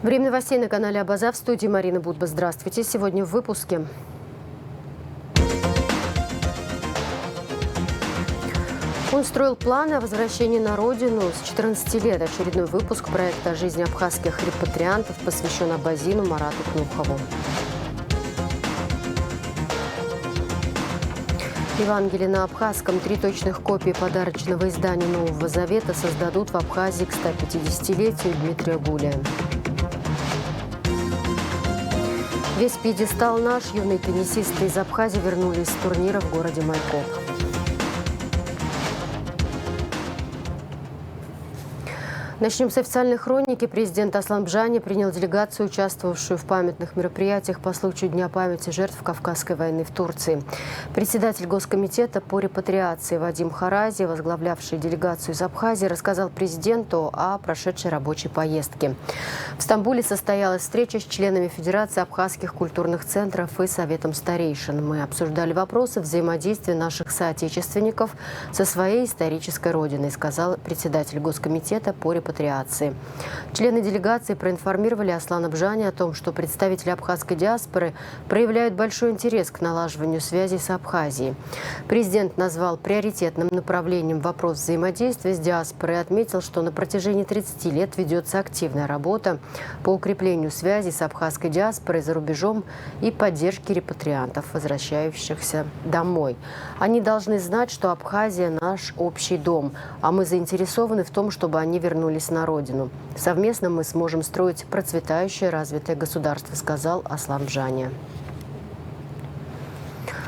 Время новостей на канале Абаза. В студии Марина Будба. Здравствуйте. Сегодня в выпуске. Он строил планы о возвращении на родину с 14 лет. Очередной выпуск проекта о жизни абхазских репатриантов посвящен абазину Марату Кнухову. Евангелие на абхазском. 3 точных копии подарочного издания Нового Завета создадут в Абхазии к 150-летию Дмитрия Гулия. Весь пьедестал наш. Юные теннисисты из Абхазии вернулись с турнира в городе Майкоп. Начнем с официальной хроники. Президент Аслан Бжани принял делегацию, участвовавшую в памятных мероприятиях по случаю Дня памяти жертв Кавказской войны в Турции. Председатель Госкомитета по репатриации Вадим Харази, возглавлявший делегацию из Абхазии, рассказал президенту о прошедшей рабочей поездке. В Стамбуле состоялась встреча с членами Федерации абхазских культурных центров и Советом старейшин. Мы обсуждали вопросы взаимодействия наших соотечественников со своей исторической родиной, сказал председатель Госкомитета по репатриации. Члены делегации проинформировали Аслана Бжани о том, что представители абхазской диаспоры проявляют большой интерес к налаживанию связей с Абхазией. Президент назвал приоритетным направлением вопрос взаимодействия с диаспорой и отметил, что на протяжении 30 лет ведется активная работа по укреплению связей с абхазской диаспорой за рубежом и поддержке репатриантов, возвращающихся домой. Они должны знать, что Абхазия – наш общий дом, а мы заинтересованы в том, чтобы они вернулись на родину. Совместно мы сможем строить процветающее, развитое государство, сказал Аслан Бжани.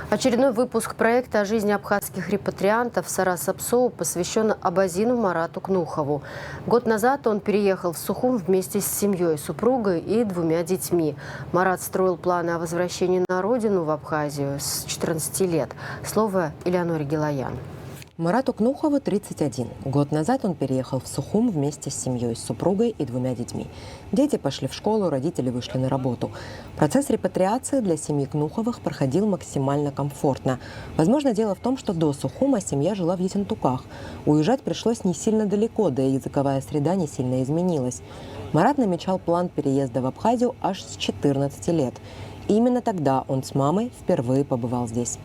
Очередной выпуск проекта о жизни абхазских репатриантов Сарас Апсоу посвящен абазину Марату Кнухову. Год назад он переехал в Сухум вместе с семьей, супругой и 2 детьми. Марат строил планы о возвращении на родину в Абхазию с 14 лет. Слово Элеоноре Гилаян. Марату Кнухову 31. Год назад он переехал в Сухум вместе с семьей, с супругой и 2 детьми. Дети пошли в школу, родители вышли на работу. Процесс репатриации для семьи Кнуховых проходил максимально комфортно. Возможно, дело в том, что до Сухума семья жила в Ессентуках. Уезжать пришлось не сильно далеко, да и языковая среда не сильно изменилась. Марат намечал план переезда в Абхазию аж с 14 лет. И именно тогда он с мамой впервые побывал здесь.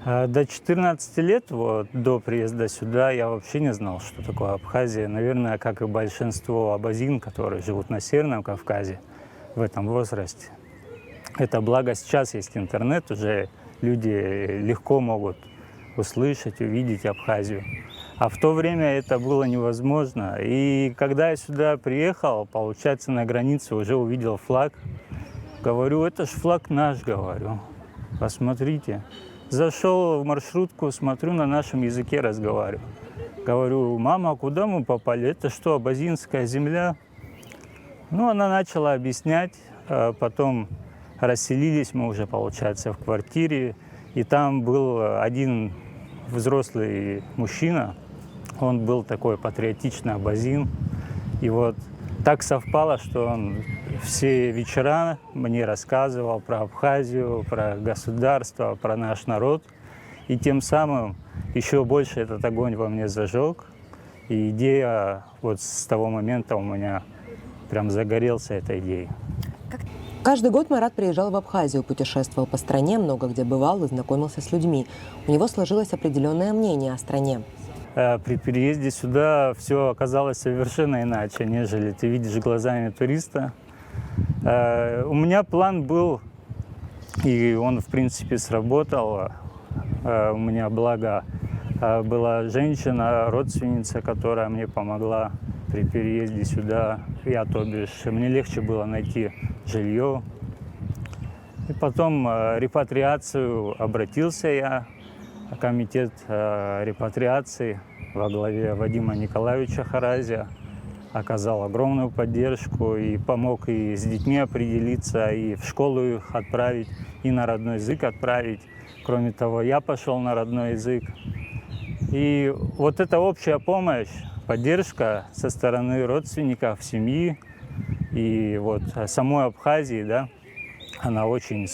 До 14 лет, до приезда сюда, я вообще не знал, что такое Абхазия. Наверное, как и большинство абазин, которые живут на Северном Кавказе в этом возрасте. Это благо сейчас есть интернет, уже люди легко могут услышать, увидеть Абхазию. А в то время это было невозможно. И когда я сюда приехал, получается, на границе уже увидел флаг. Говорю, это ж флаг наш, говорю. Посмотрите. Зашел в маршрутку, смотрю, на нашем языке разговариваю. Говорю, мама, куда мы попали? Это что, абазинская земля? Ну, она начала объяснять. Потом расселились мы уже, получается, в квартире. И там был один взрослый мужчина. Он был такой патриотичный абазин. И вот так совпало, что он все вечера мне рассказывал про Абхазию, про государство, про наш народ. И тем самым еще больше этот огонь во мне зажег. И идея вот с того момента у меня прям загорелся этой идеей. Каждый год Марат приезжал в Абхазию, путешествовал по стране, много где бывал и знакомился с людьми. У него сложилось определенное мнение о стране. При переезде сюда все оказалось совершенно иначе, нежели ты видишь глазами туриста. У меня план был, и он, в принципе, сработал. У меня, благо, была женщина, родственница, которая мне помогла при переезде сюда. То бишь, мне легче было найти жилье. И потом репатриацию обратился я. Комитет репатриации во главе Вадима Николаевича Харазия оказал огромную поддержку и помог и с детьми определиться, и в школу их отправить, и на родной язык отправить. Кроме того, я пошел на родной язык. И вот эта общая помощь, поддержка со стороны родственников, семьи и вот самой Абхазии, да, она очень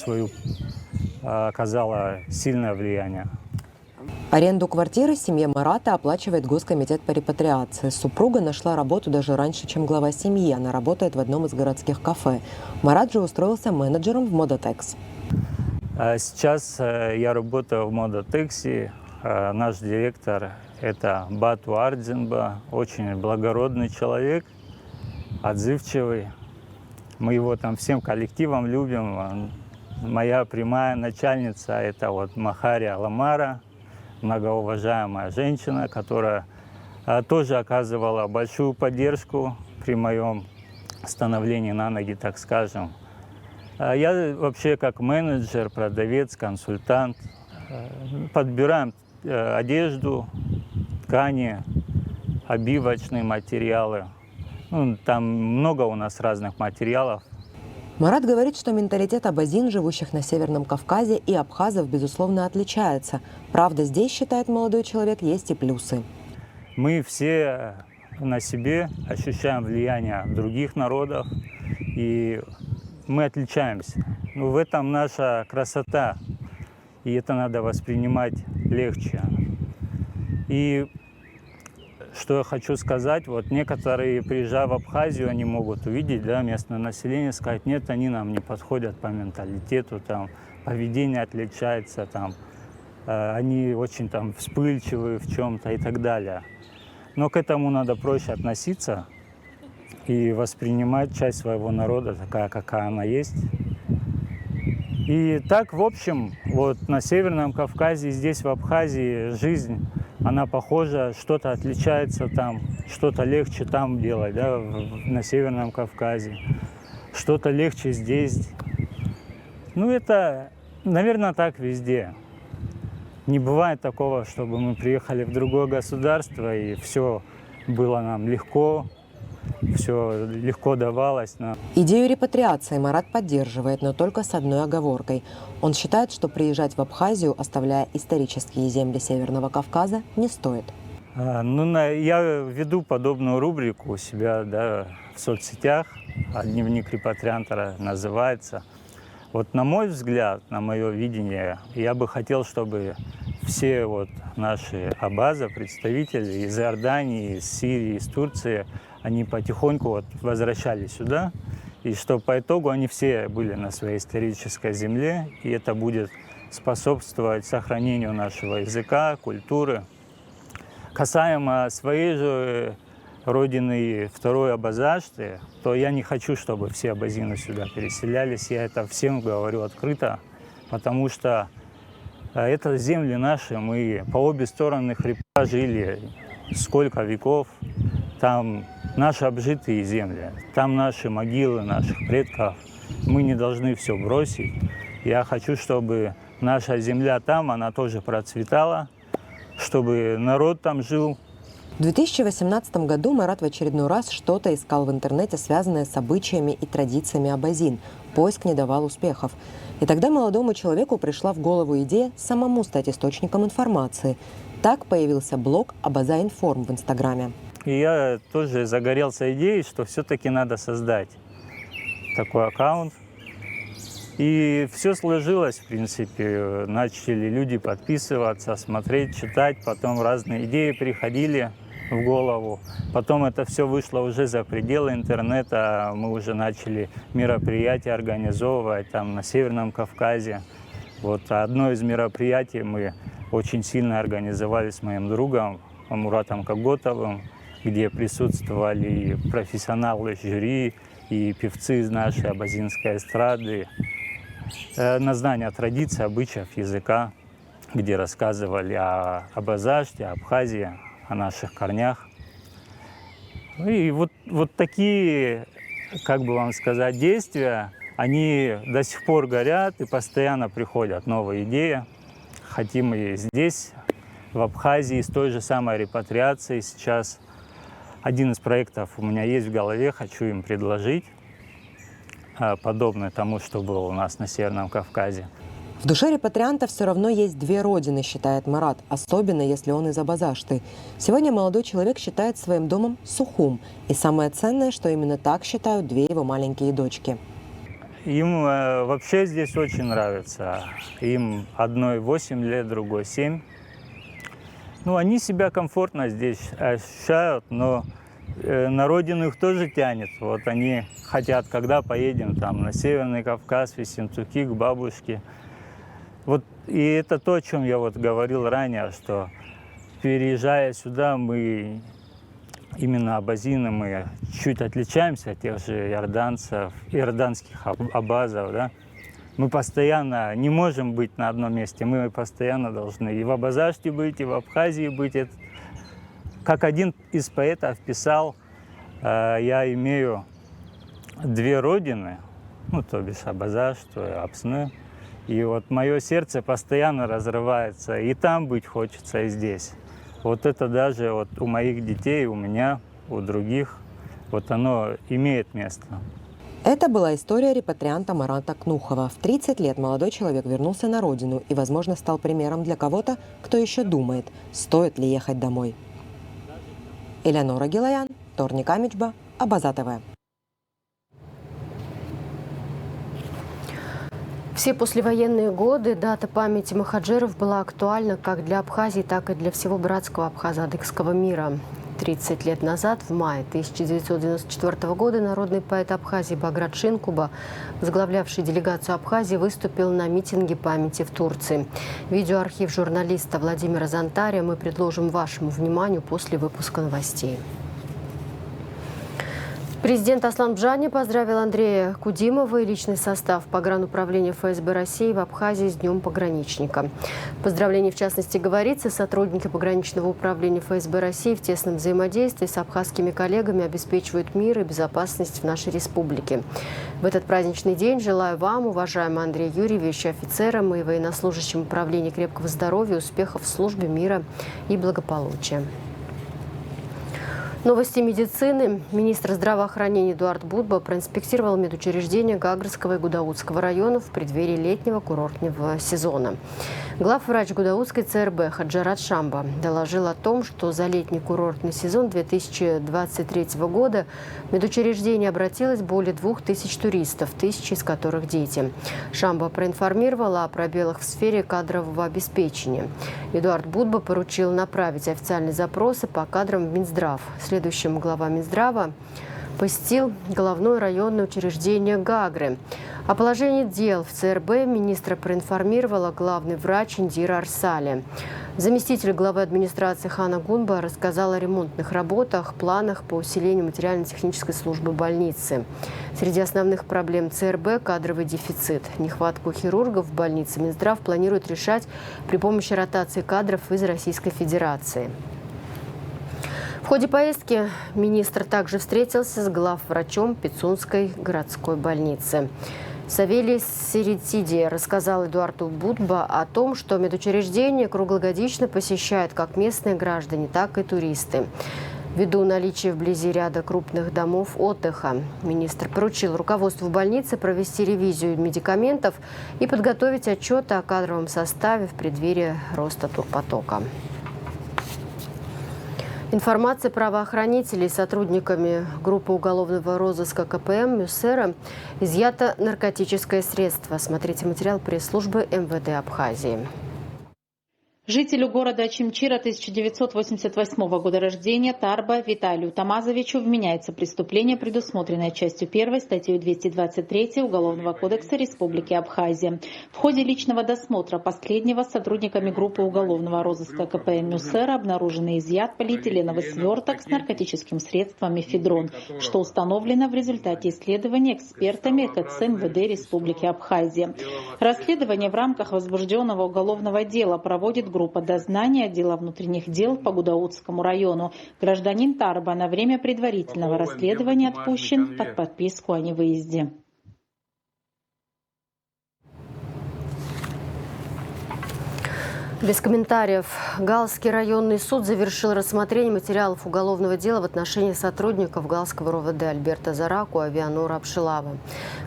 оказала сильное влияние. Аренду квартиры семье Марата оплачивает Госкомитет по репатриации. Супруга нашла работу даже раньше, чем глава семьи. Она работает в одном из городских кафе. Марат же устроился менеджером в Модатекс. Сейчас я работаю в Модатексе. Наш директор – это Бату Ардзинба, очень благородный человек, отзывчивый. Мы его там всем коллективом любим. Моя прямая начальница – это вот Махария Ламара, многоуважаемая женщина, которая тоже оказывала большую поддержку при моем становлении на ноги, так скажем. Я вообще как менеджер, продавец, консультант. Подбираем одежду, ткани, обивочные материалы. Там много у нас разных материалов. Марат говорит, что менталитет абазин, живущих на Северном Кавказе, и абхазов, безусловно, отличается. Правда, здесь, считает молодой человек, есть и плюсы. Мы все на себе ощущаем влияние других народов, и мы отличаемся. В этом наша красота, и это надо воспринимать легче. И что я хочу сказать, вот некоторые, приезжая в Абхазию, они могут увидеть, да, местное население, сказать, нет, они нам не подходят по менталитету, там, поведение отличается, там, они очень там вспыльчивы в чем-то и так далее. Но к этому надо проще относиться и воспринимать часть своего народа такая, какая она есть. И так, в общем, вот на Северном Кавказе, здесь, в Абхазии, жизнь, она похожа, что-то отличается там, что-то легче там делать, да, на Северном Кавказе, что-то легче здесь. Это, наверное, так везде. Не бывает такого, чтобы мы приехали в другое государство, и все было нам легко, все легко давалось нам. Идею репатриации Марат поддерживает, но только с одной оговоркой. Он считает, что приезжать в Абхазию, оставляя исторические земли Северного Кавказа, не стоит. Я веду подобную рубрику у себя, да, в соцсетях. «Дневник репатриантора» называется. Вот на мой взгляд, на мое видение, я бы хотел, чтобы все вот наши абазы, представители из Иордании, из Сирии, из Турции, они потихоньку вот возвращались сюда, и что по итогу они все были на своей исторической земле, и это будет способствовать сохранению нашего языка, культуры. Касаемо своей же родины второй Абазашты, то я не хочу, чтобы все абазины сюда переселялись. Я это всем говорю открыто, потому что это земли наши, мы по обе стороны хребта жили сколько веков. Там наши обжитые земли, там наши могилы наших предков. Мы не должны все бросить. Я хочу, чтобы наша земля там, она тоже процветала, чтобы народ там жил. В 2018 году Марат в очередной раз что-то искал в интернете, связанное с обычаями и традициями абазин. Поиск не давал успехов. И тогда молодому человеку пришла в голову идея самому стать источником информации. Так появился блог «Абаза-Информ» в Инстаграме. И я тоже загорелся идеей, что все-таки надо создать такой аккаунт. И все сложилось, в принципе. Начали люди подписываться, смотреть, читать. Потом разные идеи приходили в голову. Потом это все вышло уже за пределы интернета. Мы уже начали мероприятия организовывать там на Северном Кавказе. Вот одно из мероприятий мы очень сильно организовали с моим другом Муратом Коготовым, где присутствовали и профессионалы жюри, и певцы из нашей абазинской эстрады, на знание традиций, обычаев, языка, где рассказывали о Абазаште, о Абхазии, о наших корнях. И вот такие, как бы вам сказать, действия, они до сих пор горят, и постоянно приходят новые идеи. Хотим и здесь, в Абхазии, с той же самой репатриацией сейчас. Один из проектов у меня есть в голове, хочу им предложить, подобный тому, что было у нас на Северном Кавказе. В душе репатрианта все равно есть две родины, считает Марат, особенно если он из Абазашты. Сегодня молодой человек считает своим домом Сухум. И самое ценное, что именно так считают две его маленькие дочки. Им вообще здесь очень нравится. Им одной 8 лет, другой 7. Ну, они себя комфортно здесь ощущают, но на родину их тоже тянет. Вот они хотят, когда поедем там на Северный Кавказ, в Ессентуки, к бабушке. Вот, и это то, о чем я вот говорил ранее, что переезжая сюда, мы именно абазины, мы чуть отличаемся от тех же иорданских абазов, да. Мы постоянно не можем быть на одном месте, мы постоянно должны и в Абазаште быть, и в Абхазии быть. Это, как один из поэтов писал, я имею две родины, ну, то бишь Абазаш, то и Апсны. И вот мое сердце постоянно разрывается, и там быть хочется, и здесь. Вот это даже вот у моих детей, у меня, у других, вот оно имеет место. Это была история репатрианта Марата Кнухова. В 30 лет молодой человек вернулся на родину и, возможно, стал примером для кого-то, кто еще думает, стоит ли ехать домой. Элеонора Гилаян, Торник Амичба, Абаза ТВ. Все послевоенные годы дата памяти махаджиров была актуальна как для Абхазии, так и для всего братского абхазо-адыгского мира. 30 лет назад, в мае 1994 года, народный поэт Абхазии Баграт Шинкуба, возглавлявший делегацию Абхазии, выступил на митинге памяти в Турции. Видеоархив журналиста Владимира Зантария мы предложим вашему вниманию после выпуска новостей. Президент Аслан Бжани поздравил Андрея Кудимова и личный состав погрануправления ФСБ России в Абхазии с Днем пограничника. В поздравлении, в частности, говорится, сотрудники пограничного управления ФСБ России в тесном взаимодействии с абхазскими коллегами обеспечивают мир и безопасность в нашей республике. В этот праздничный день желаю вам, уважаемый Андрей Юрьевич, офицерам и военнослужащим управления, крепкого здоровья, успехов в службе, мира и благополучия. Новости медицины. Министр здравоохранения Эдуард Будба проинспектировал медучреждения Гагрского и Гудаутского районов в преддверии летнего курортного сезона. Главврач Гудаутской ЦРБ Хаджарат Шамба доложил о том, что за летний курортный сезон 2023 года в медучреждение обратилось более 2000 туристов, 1000 из которых дети. Шамба проинформировала о пробелах в сфере кадрового обеспечения. Эдуард Будба поручил направить официальные запросы по кадрам в Минздрав. Следующим глава Минздрава посетил головное районное учреждение Гагры. О положении дел в ЦРБ министра проинформировала главный врач Индира Арсали. Заместитель главы администрации Хана Гунба рассказал о ремонтных работах, планах по усилению материально-технической службы больницы. Среди основных проблем ЦРБ – кадровый дефицит. Нехватку хирургов в больнице Минздрав планирует решать при помощи ротации кадров из Российской Федерации. В ходе поездки министр также встретился с главврачом Пицунской городской больницы. Савелий Сиритиди рассказал Эдуарду Будба о том, что медучреждение круглогодично посещают как местные граждане, так и туристы. Ввиду наличия вблизи ряда крупных домов отдыха, министр поручил руководству больницы провести ревизию медикаментов и подготовить отчеты о кадровом составе в преддверии роста турпотока. Информация правоохранителей сотрудниками группы уголовного розыска КПМ Мюссера изъято наркотическое средство. Смотрите материал пресс-службы МВД Абхазии. Жителю города Очимчира 1988 года рождения Тарба Виталию Тамазовичу вменяется преступление, предусмотренное частью 1 статьей 223 Уголовного кодекса Республики Абхазия. В ходе личного досмотра последнего сотрудниками группы уголовного розыска КПМ Мюссера обнаружен и изъят полиэтиленовый сверток с наркотическим средством мефедрон, что установлено в результате исследования экспертами КЦ МВД Республики Абхазия. Расследование в рамках возбужденного уголовного дела проводит группа дознания отдела внутренних дел по Гудаутскому району. Гражданин Тарба на время предварительного расследования отпущен под подписку о невыезде. Без комментариев. Галский районный суд завершил рассмотрение материалов уголовного дела в отношении сотрудников Галского РОВД Альберта Зараку и Авианора Апшилава,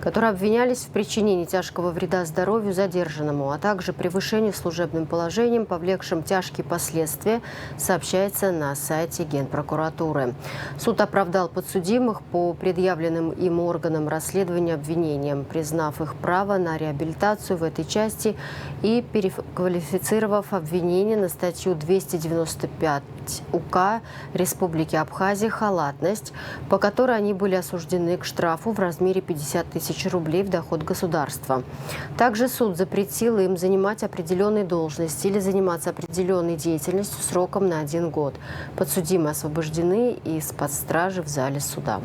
которые обвинялись в причинении тяжкого вреда здоровью задержанному, а также превышении служебным положением, повлекшим тяжкие последствия, сообщается на сайте Генпрокуратуры. Суд оправдал подсудимых по предъявленным им органам расследования обвинениям, признав их право на реабилитацию в этой части и переквалифицировав сформулировав обвинение на статью 295 УК Республики Абхазия «Халатность», по которой они были осуждены к штрафу в размере 50 тысяч рублей в доход государства. Также суд запретил им занимать определенные должности или заниматься определенной деятельностью сроком на 1 год. Подсудимые освобождены из-под стражи в зале суда.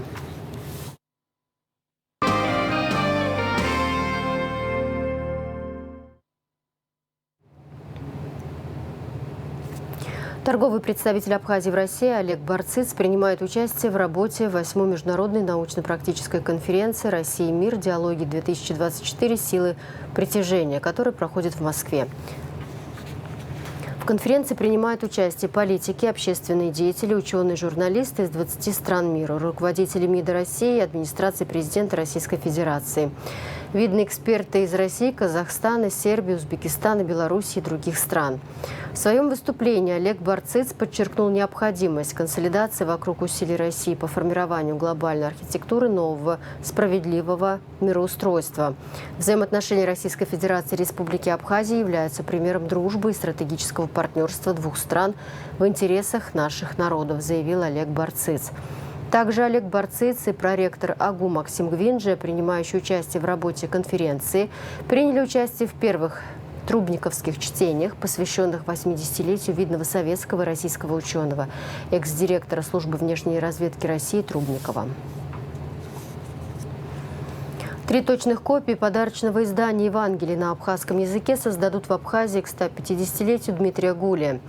Торговый представитель Абхазии в России Олег Барциц принимает участие в работе 8-й международной научно-практической конференции «Россия и мир. Диалоги-2024. Силы притяжения», которая проходит в Москве. В конференции принимают участие политики, общественные деятели, ученые, журналисты из 20 стран мира, руководители МИДа России и администрации президента Российской Федерации. Видные эксперты из России, Казахстана, Сербии, Узбекистана, Белоруссии и других стран. В своем выступлении Олег Барциц подчеркнул необходимость консолидации вокруг усилий России по формированию глобальной архитектуры нового справедливого мироустройства. Взаимоотношения Российской Федерации и Республики Абхазия являются примером дружбы и стратегического партнерства двух стран в интересах наших народов, заявил Олег Барциц. Также Олег Барциц и проректор АГУ Максим Гвинджи, принимающий участие в работе конференции, приняли участие в первых трубниковских чтениях, посвященных 80-летию видного советского и российского ученого, экс-директора службы внешней разведки России Трубникова. 3 точных копии подарочного издания Евангелия на абхазском языке создадут в Абхазии к 150-летию Дмитрия Гулия.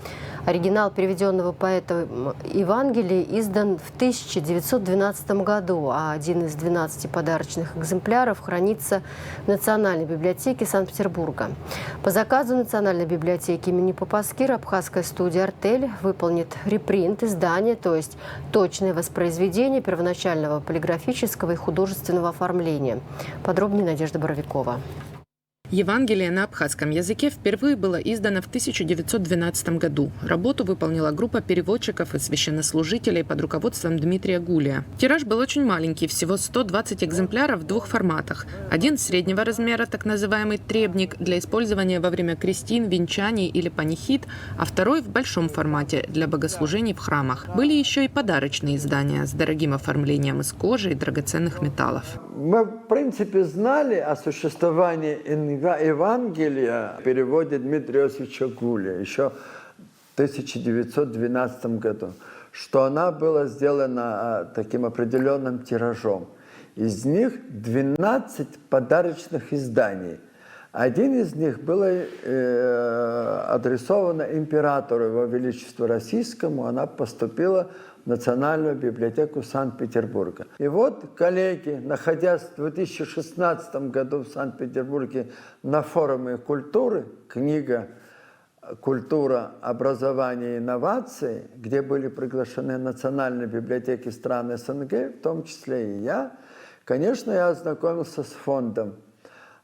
Оригинал переведенного поэтом Евангелия издан в 1912 году, а один из 12 подарочных экземпляров хранится в Национальной библиотеке Санкт-Петербурга. По заказу Национальной библиотеки имени Папаскира абхазская студия «Артель» выполнит репринт издания, то есть точное воспроизведение первоначального полиграфического и художественного оформления. Подробнее Надежда Боровикова. Евангелие на абхазском языке впервые было издано в 1912 году. Работу выполнила группа переводчиков и священнослужителей под руководством Дмитрия Гулия. Тираж был очень маленький, всего 120 экземпляров в 2 форматах. Один среднего размера, так называемый требник, для использования во время крестин, венчаний или панихид, а второй в большом формате, для богослужений в храмах. Были еще и подарочные издания с дорогим оформлением из кожи и драгоценных металлов. Мы, в принципе, знали о существовании Евангелия в переводе Дмитрия Иосифовича Гулия еще в 1912 году, что она была сделана таким определенным тиражом. Из них 12 подарочных изданий. Один из них был адресован императору Его Величеству Российскому, она поступила в Национальную библиотеку Санкт-Петербурга. И вот, коллеги, находясь в 2016 году в Санкт-Петербурге на форуме культуры, книга «Культура, образование и инновации», где были приглашены национальные библиотеки стран СНГ, в том числе и я, конечно, я ознакомился с фондом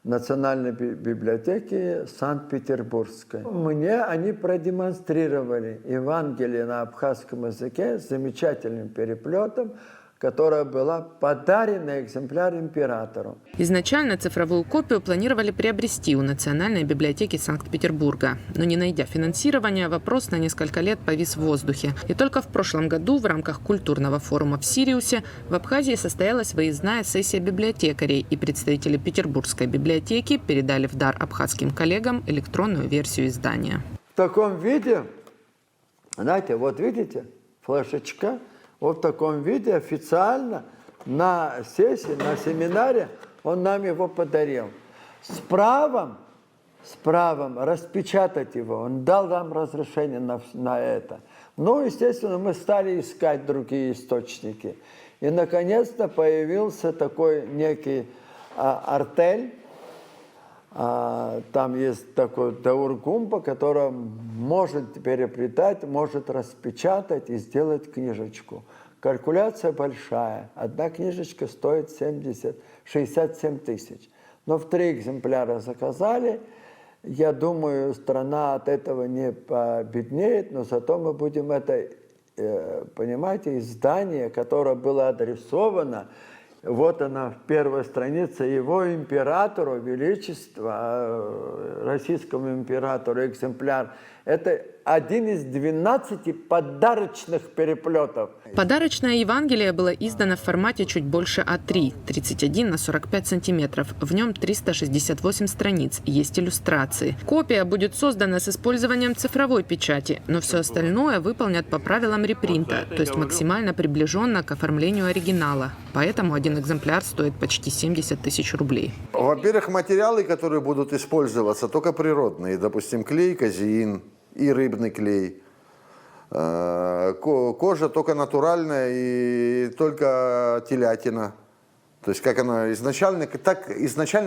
Национальной библиотеки Санкт-Петербургской. Мне они продемонстрировали Евангелие на абхазском языке с замечательным переплетом, которая была подарена экземпляр императору. Изначально цифровую копию планировали приобрести у Национальной библиотеки Санкт-Петербурга. Но не найдя финансирования, вопрос на несколько лет повис в воздухе. И только в прошлом году в рамках культурного форума в Сириусе в Абхазии состоялась выездная сессия библиотекарей, и представители Петербургской библиотеки передали в дар абхазским коллегам электронную версию издания. В таком виде, знаете, вот видите, флешечка, вот в таком виде официально на сессии, на семинаре он нам его подарил. С правом распечатать его. Он дал нам разрешение на это. Ну, естественно, мы стали искать другие источники. И, наконец-то, появился такой некий артель. Там есть такой Даургумба, который может переплетать, может распечатать и сделать книжечку. Калькуляция большая. Одна книжечка стоит 67 тысяч. Но в 3 экземпляра заказали. Я думаю, страна от этого не победнеет, но зато мы будем это, понимаете, издание, которое было адресовано Вот она, первая страница. Его императору, величество, российскому императору экземпляр. Это один из 12 подарочных переплетов. Подарочное Евангелие было издано в формате чуть больше А3, 31 на 45 сантиметров. В нем 368 страниц, есть иллюстрации. Копия будет создана с использованием цифровой печати, но все остальное выполнят по правилам репринта, то есть максимально приближенно к оформлению оригинала. Поэтому один экземпляр стоит почти 70 тысяч рублей. Во-первых, материалы, которые будут использоваться, только природные. Допустим, клей, казеин и рыбный клей. Кожа только натуральная и только телятина. То есть как она изначально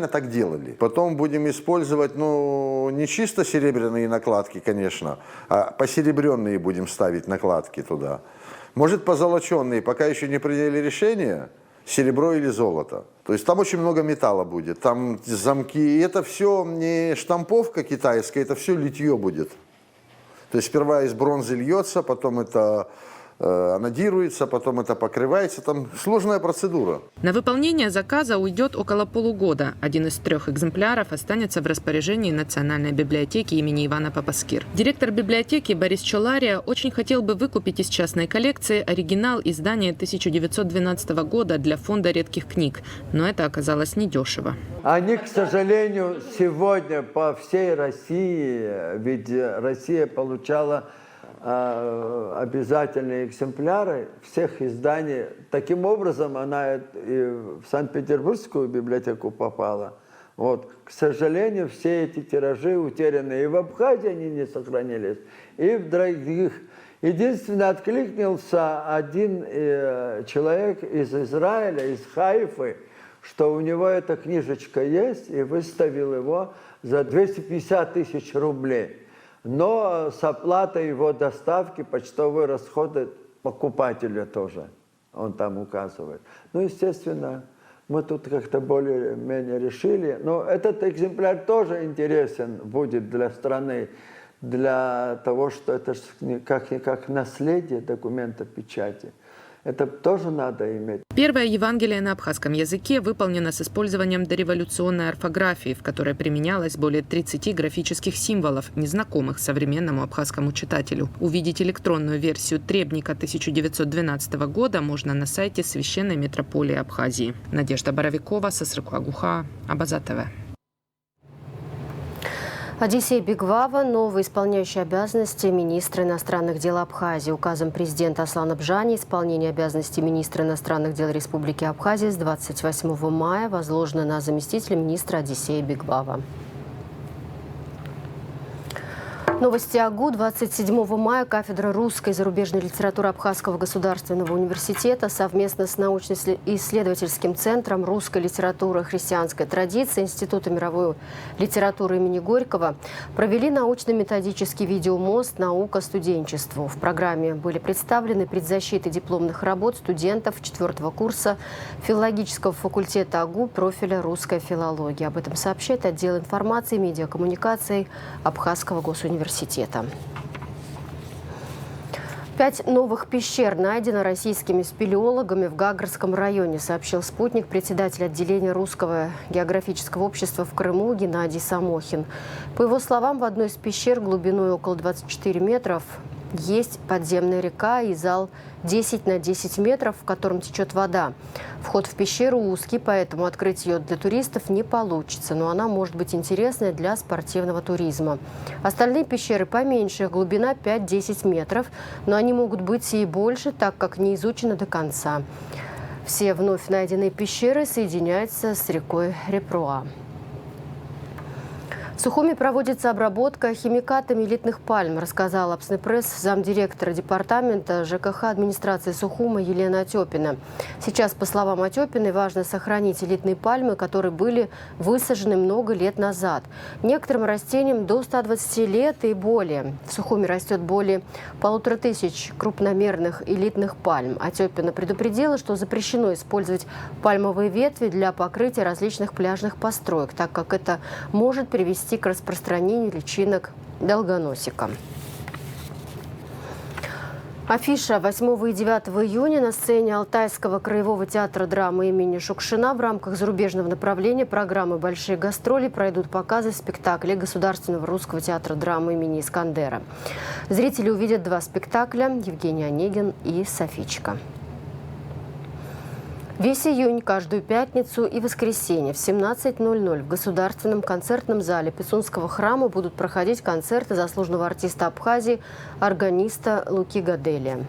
так делали. Потом будем использовать, не чисто серебряные накладки, конечно, а посеребренные будем ставить накладки туда. Может, позолоченные, пока еще не приняли решение, серебро или золото. То есть там очень много металла будет, там замки. И это все не штамповка китайская, это все литье будет. То есть сперва из бронзы льется, потом это анодируется, потом это покрывается. Там сложная процедура. На выполнение заказа уйдет около полугода. Один из 3 экземпляров останется в распоряжении Национальной библиотеки имени Ивана Папаскир. Директор библиотеки Борис Чолария очень хотел бы выкупить из частной коллекции оригинал издания 1912 года для фонда редких книг, но это оказалось недешево. Они, к сожалению, сегодня по всей России, ведь Россия получала обязательные экземпляры всех изданий. Таким образом, она и в Санкт-Петербургскую библиотеку попала. Вот. К сожалению, все эти тиражи утеряны. И в Абхазии они не сохранились, и в других. Единственное, откликнулся один человек из Израиля, из Хайфы, что у него эта книжечка есть, и выставил его за 250 тысяч рублей. Но с оплатой его доставки почтовые расходы покупателя тоже, он там указывает. Естественно, мы тут как-то более-менее решили. Но этот экземпляр тоже интересен будет для страны, для того, что это как наследие документа печати. Это тоже надо иметь. Первое Евангелие на абхазском языке выполнено с использованием дореволюционной орфографии, в которой применялось более 30 графических символов, незнакомых современному абхазскому читателю. Увидеть электронную версию требника 1912 года можно на сайте Священной митрополии Абхазии. Надежда Боровикова, Сосрыкуа Гуха, Абаза ТВ. Одиссей Бигвава, новый исполняющий обязанности министра иностранных дел Абхазии. Указом президента Аслана Бжани исполнение обязанностей министра иностранных дел Республики Абхазия с 28 мая возложено на заместителя министра Одиссея Бигвава. Новости АГУ. 27 мая кафедра русской и зарубежной литературы Абхазского государственного университета совместно с научно-исследовательским центром русской литературы и христианской традиции Института мировой литературы имени Горького провели научно-методический видеомост «Наука студенчеству». В программе были представлены предзащиты дипломных работ студентов 4-го курса филологического факультета АГУ профиля «Русская филология». Об этом сообщает отдел информации и медиакоммуникаций Абхазского госуниверситета. 5 новых пещер найдено российскими спелеологами в Гагарском районе, сообщил «Спутник» председатель отделения Русского географического общества в Крыму Геннадий Самохин. По его словам, в одной из пещер глубиной около 24 метров есть подземная река и зал 10 на 10 метров, в котором течет вода. Вход в пещеру узкий, поэтому открыть ее для туристов не получится, но она может быть интересной для спортивного туризма. Остальные пещеры поменьше, глубина 5-10 метров, но они могут быть и больше, так как не изучены до конца. Все вновь найденные пещеры соединяются с рекой Репруа. В Сухуме проводится обработка химикатами элитных пальм, рассказала Апснепресс замдиректора департамента ЖКХ администрации Сухума Елена Отепина. Сейчас, по словам Отепиной, важно сохранить элитные пальмы, которые были высажены много лет назад. Некоторым растениям до 120 лет и более. В Сухуме растет более 1500 крупномерных элитных пальм. Отепина предупредила, что запрещено использовать пальмовые ветви для покрытия различных пляжных построек, так как это может привести к распространению личинок долгоносика. Афиша 8 и 9 июня на сцене Алтайского краевого театра драмы имени Шукшина в рамках зарубежного направления программы «Большие гастроли» пройдут показы спектаклей Государственного русского театра драмы имени Искандера. Зрители увидят два спектакля «Евгений Онегин» и «Софичка». Весь июнь, каждую пятницу и воскресенье в 17:00 в Государственном концертном зале Пицунского храма будут проходить концерты заслуженного артиста Абхазии, органиста Луки Гаделия.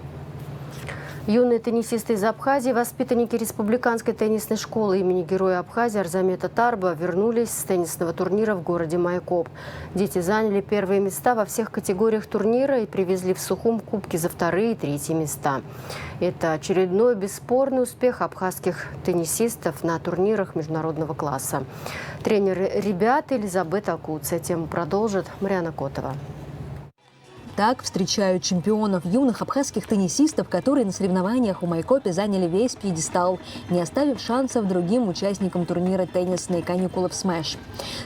Юные теннисисты из Абхазии, воспитанники республиканской теннисной школы имени Героя Абхазии Арзамета Тарба вернулись с теннисного турнира в городе Майкоп. Дети заняли первые места во всех категориях турнира и привезли в Сухум кубки за вторые и третьи места. Это очередной бесспорный успех абхазских теннисистов на турнирах международного класса. Тренер ребят Элизабет Акуция. Тему продолжит Марьяна Котова. Так встречают чемпионов юных абхазских теннисистов, которые на соревнованиях в Майкопе заняли весь пьедестал, не оставив шансов другим участникам турнира «Теннисные каникулы в Смэш».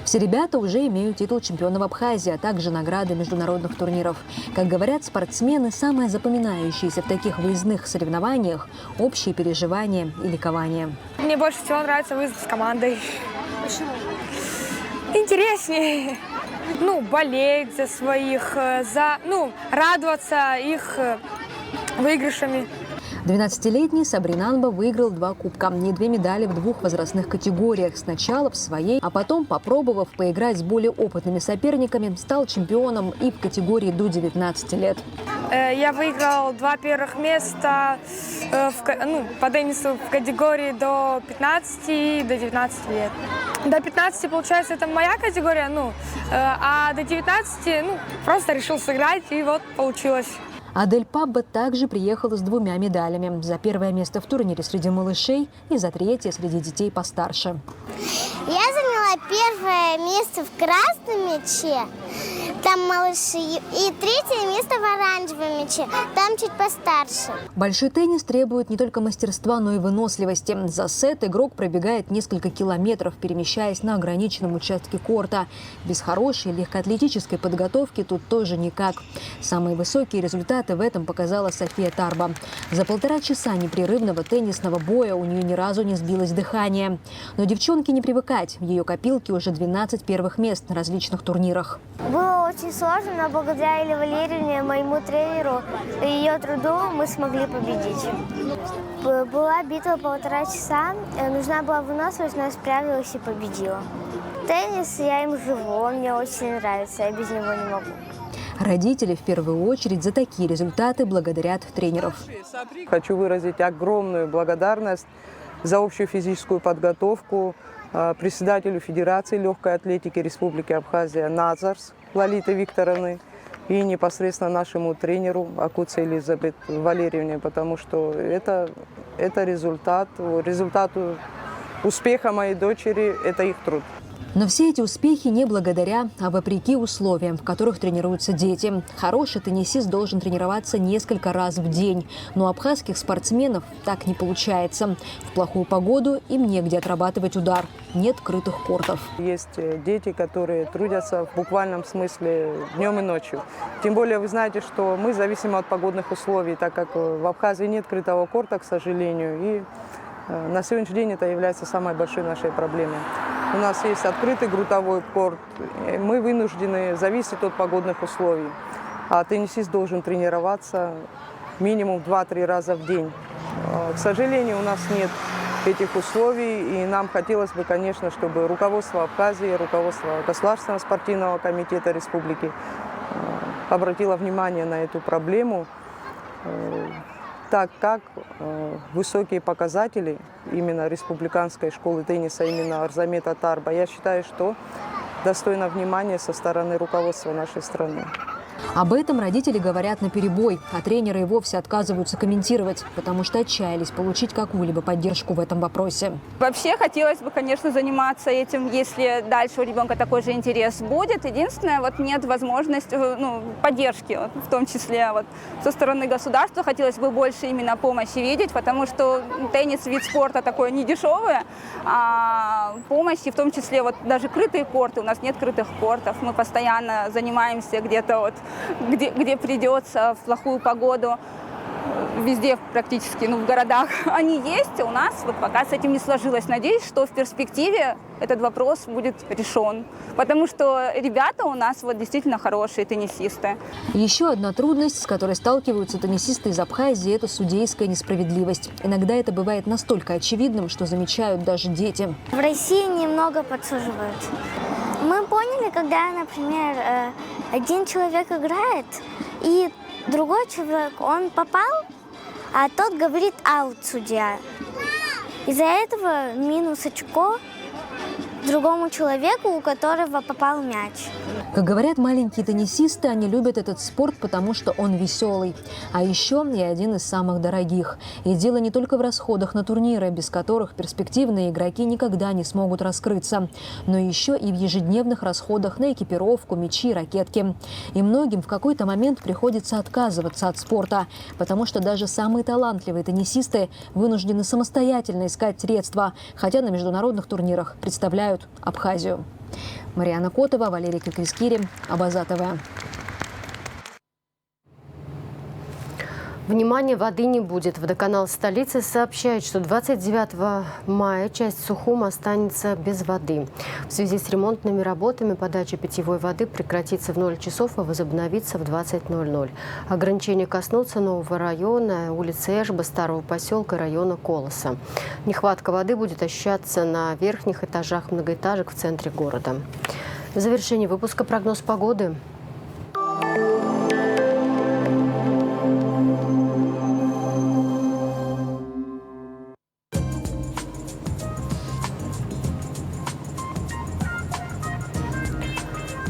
Все ребята уже имеют титул чемпионов Абхазии, а также награды международных турниров. Как говорят спортсмены, самое запоминающееся в таких выездных соревнованиях – общие переживания и ликование. Мне больше всего нравится выезд с командой. Почему? Интереснее. Болеть за своих, радоваться их выигрышами. 12-летний Сабрин Анба выиграл 2 кубка и 2 медали в 2 возрастных категориях. Сначала в своей, а потом, попробовав поиграть с более опытными соперниками, стал чемпионом и в категории до 19 лет. Я выиграл 2 первых места по теннису в категории до 15 и до 19 лет. До 15, получается, это моя категория, а до 19, просто решил сыграть, и вот получилось. Адель Пабба также приехала с 2 медалями. За первое место в турнире среди малышей и за третье среди детей постарше. Я заняла первое место в красном мяче, там малыши, и третье место в оранжевом мяче, там чуть постарше. Большой теннис требует не только мастерства, но и выносливости. За сет игрок пробегает несколько километров, перемещаясь на ограниченном участке корта. Без хорошей легкоатлетической подготовки тут тоже никак. Самые высокие результаты в этом показала София Тарба. За 1,5 часа непрерывного теннисного боя у нее ни разу не сбилось дыхание. Но девчонке не привыкать. В ее копилке уже 12 первых мест на различных турнирах. Было очень сложно, но благодаря Элле Валерьевне, моему тренеру, и ее труду мы смогли победить. Была битва 1,5 часа, нужна была выносливость, но я справилась и победила. Теннис, я им живу, он мне очень нравится, я без него не могу. Родители в первую очередь за такие результаты благодарят тренеров. Хочу выразить огромную благодарность за общую физическую подготовку председателю Федерации легкой атлетики Республики Абхазия Назарс Лолиты Викторовны и непосредственно нашему тренеру Акуце Элизабет Валерьевне, потому что это результат успеха моей дочери, это их труд. Но все эти успехи не благодаря, а вопреки условиям, в которых тренируются дети. Хороший теннисист должен тренироваться несколько раз в день. Но у абхазских спортсменов так не получается. В плохую погоду им негде отрабатывать удар. Нет крытых кортов. Есть дети, которые трудятся в буквальном смысле днем и ночью. Тем более вы знаете, что мы зависим от погодных условий, так как в Абхазии нет крытого корта, к сожалению. И на сегодняшний день это является самой большой нашей проблемой. У нас есть открытый грунтовой корт, мы вынуждены зависеть от погодных условий. А теннисист должен тренироваться минимум 2-3 раза в день. К сожалению, у нас нет этих условий, и нам хотелось бы, конечно, чтобы руководство Абхазии, руководство Государственного спортивного комитета республики обратило внимание на эту проблему, так как высокие показатели именно республиканской школы тенниса, именно Арзамета Тарба, я считаю, что достойно внимания со стороны руководства нашей страны. Об этом родители говорят наперебой, а тренеры и вовсе отказываются комментировать, потому что отчаялись получить какую-либо поддержку в этом вопросе. Вообще хотелось бы, конечно, заниматься этим, если дальше у ребенка такой же интерес будет. Единственное, нет возможности, поддержки, в том числе со стороны государства. Хотелось бы больше именно помощи видеть, потому что теннис – вид спорта такой недешевый, а помощи, в том числе даже крытые корты, у нас нет крытых кортов, мы постоянно занимаемся где-то где придется в плохую погоду. везде практически, в городах они есть. У нас вот пока с этим не сложилось. Надеюсь, что в перспективе этот вопрос будет решен. Потому что ребята у нас вот действительно хорошие теннисисты. Еще одна трудность, с которой сталкиваются теннисисты из Абхазии – это судейская несправедливость. Иногда это бывает настолько очевидным, что замечают даже дети. В России немного подсуживают. Мы поняли, когда, например, один человек играет, и другой человек, он попал, а тот говорит «аут» судья. Из-за этого минус очко другому человеку, у которого попал мяч. Как говорят маленькие теннисисты, они любят этот спорт, потому что он веселый. А еще и один из самых дорогих. И дело не только в расходах на турниры, без которых перспективные игроки никогда не смогут раскрыться, но еще и в ежедневных расходах на экипировку, мячи, ракетки. И многим в какой-то момент приходится отказываться от спорта, потому что даже самые талантливые теннисисты вынуждены самостоятельно искать средства, хотя на международных турнирах представляют Абхазию. Марьяна Котова, Валерий Кикрискири, Абаза ТВ. Внимания, воды не будет. Водоканал столицы сообщает, что 29 мая часть Сухума останется без воды. В связи с ремонтными работами подача питьевой воды прекратится в 0 часов, а возобновится в 20:00. Ограничения коснутся нового района, улицы Эшба, Старого поселка и района Колоса. Нехватка воды будет ощущаться на верхних этажах многоэтажек в центре города. В завершении выпуска прогноз погоды.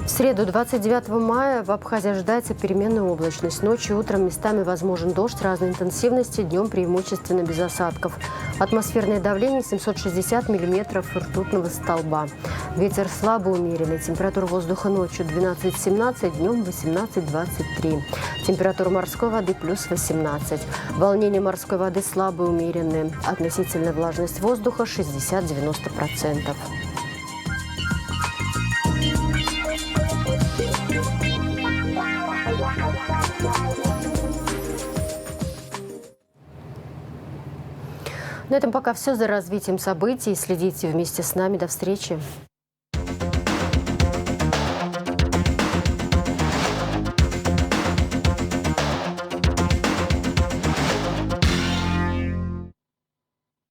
В среду, 29 мая, в Абхазии ожидается переменная облачность. Ночью и утром местами возможен дождь разной интенсивности, днем преимущественно без осадков. Атмосферное давление 760 миллиметров ртутного столба. Ветер слабо умеренный. Температура воздуха ночью 12-17, днем 18-23. Температура морской воды плюс 18. Волнение морской воды слабо умеренное. Относительная влажность воздуха 60-90%. На этом пока все. За развитием событий следите вместе с нами. До встречи.